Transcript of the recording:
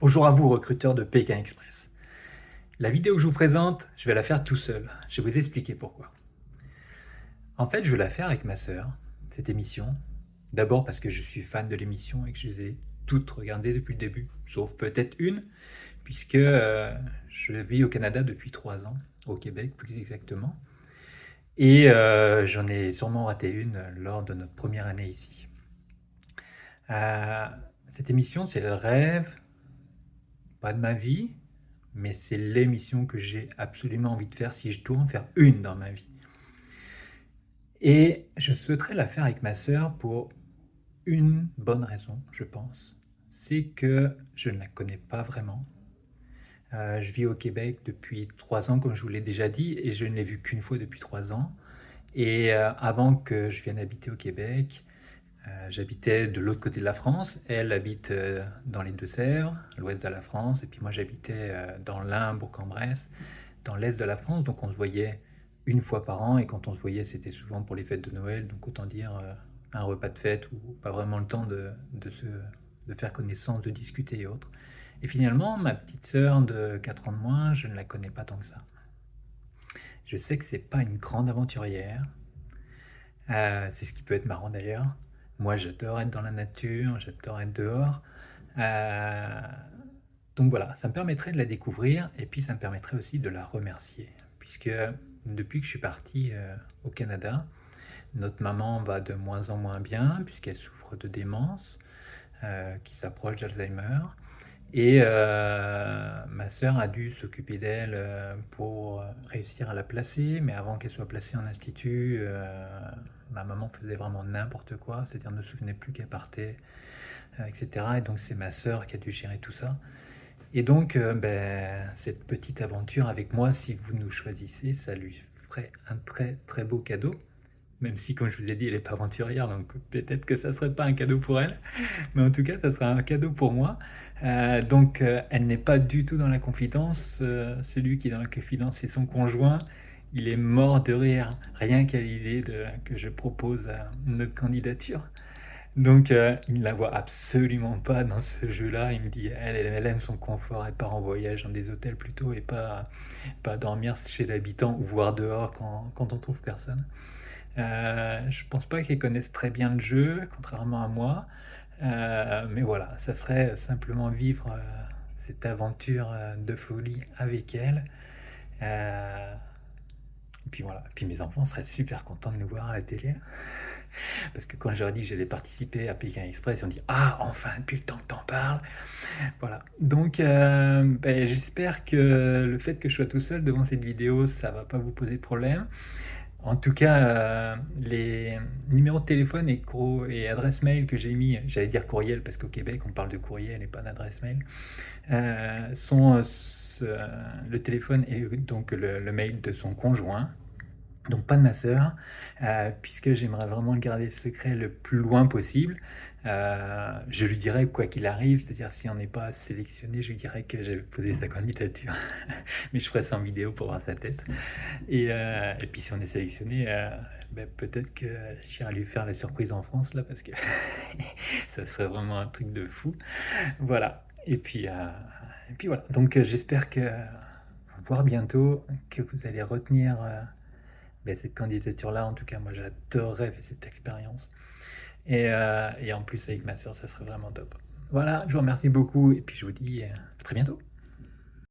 Bonjour à vous, recruteurs de Pékin Express. La vidéo que je vous présente, je vais la faire tout seul. Je vais vous expliquer pourquoi. En fait, je vais la faire avec ma sœur, cette émission. D'abord parce que je suis fan de l'émission et que je les ai toutes regardées depuis le début, sauf peut-être une, puisque je vis au Canada depuis 3 ans, au Québec plus exactement. Et j'en ai sûrement raté une lors de notre première année ici. Cette émission, c'est le rêve, pas de ma vie, mais c'est l'émission que j'ai absolument envie de faire si je dois en faire une dans ma vie. Et je souhaiterais la faire avec ma sœur pour une bonne raison, je pense. C'est que je ne la connais pas vraiment. Je vis au Québec depuis 3 ans, comme je vous l'ai déjà dit, et je ne l'ai vue qu'une fois depuis 3 ans. Et avant que je vienne habiter au Québec, j'habitais de l'autre côté de la France. Elle habite dans les Deux-Sèvres, à l'ouest de la France, et puis moi j'habitais dans l'Ain, Bourg-en-Bresse, dans l'est de la France. Donc on se voyait une fois par an, et quand on se voyait, c'était souvent pour les fêtes de Noël. Donc autant dire un repas de fête ou pas vraiment le temps de faire connaissance, de discuter et autres. Et finalement, ma petite sœur de 4 ans de moins, je ne la connais pas tant que ça. Je sais que c'est pas une grande aventurière. C'est ce qui peut être marrant d'ailleurs. Moi, j'adore être dans la nature, j'adore être dehors. Euh, donc voilà, ça me permettrait de la découvrir et puis ça me permettrait aussi de la remercier. Puisque depuis que je suis parti au Canada, notre maman va de moins en moins bien puisqu'elle souffre de démence qui s'approche d'Alzheimer. Et ma sœur a dû s'occuper d'elle pour réussir à la placer, mais avant qu'elle soit placée en institut, ma maman faisait vraiment n'importe quoi, c'est-à-dire ne se souvenait plus qu'elle partait, etc. Et donc c'est ma sœur qui a dû gérer tout ça. Et donc cette petite aventure avec moi, si vous nous choisissez, ça lui ferait un très très beau cadeau. Même si, comme je vous ai dit, elle n'est pas aventurière, donc peut-être que ça ne serait pas un cadeau pour elle. Mais en tout cas, ça sera un cadeau pour moi. Donc, elle n'est pas du tout dans la confidence. Celui qui est dans la confidence, c'est son conjoint. Il est mort de rire, rien qu'à l'idée que je propose notre candidature. Donc, il ne la voit absolument pas dans ce jeu-là. Il me dit, elle aime son confort, elle part en voyage dans des hôtels plutôt et pas dormir chez l'habitant ou voir dehors quand on trouve personne. Je pense pas qu'elle connaisse très bien le jeu, contrairement à moi. Mais voilà, ça serait simplement vivre cette aventure de folie avec elle. Euh, et puis voilà, et puis mes enfants seraient super contents de nous voir à la télé. Parce que quand je leur ai dit que j'allais participer à Pékin Express, ils ont dit «Ah, enfin, depuis le temps que t'en parles!» Voilà. Donc, j'espère que le fait que je sois tout seul devant cette vidéo, ça va pas vous poser de problème. En tout cas, les numéros de téléphone et adresse mail que j'ai mis, j'allais dire courriel parce qu'au Québec on parle de courriel et pas d'adresse mail, sont le téléphone et donc le mail de son conjoint, donc pas de ma sœur, puisque j'aimerais vraiment le garder secret le plus loin possible. Je lui dirai quoi qu'il arrive, c'est-à-dire si on n'est pas sélectionné, je lui dirai que j'ai posé sa candidature. Mais je ferai ça en vidéo pour voir sa tête. Et puis si on est sélectionné, peut-être que j'irai lui faire la surprise en France là, parce que ça serait vraiment un truc de fou. Voilà. Et puis voilà. Donc j'espère que vous voir bientôt, que vous allez retenir cette candidature-là. En tout cas, moi j'adorerais faire cette expérience. Et en plus avec ma soeur, ça serait vraiment top. Voilà, je vous remercie beaucoup et puis je vous dis à très bientôt.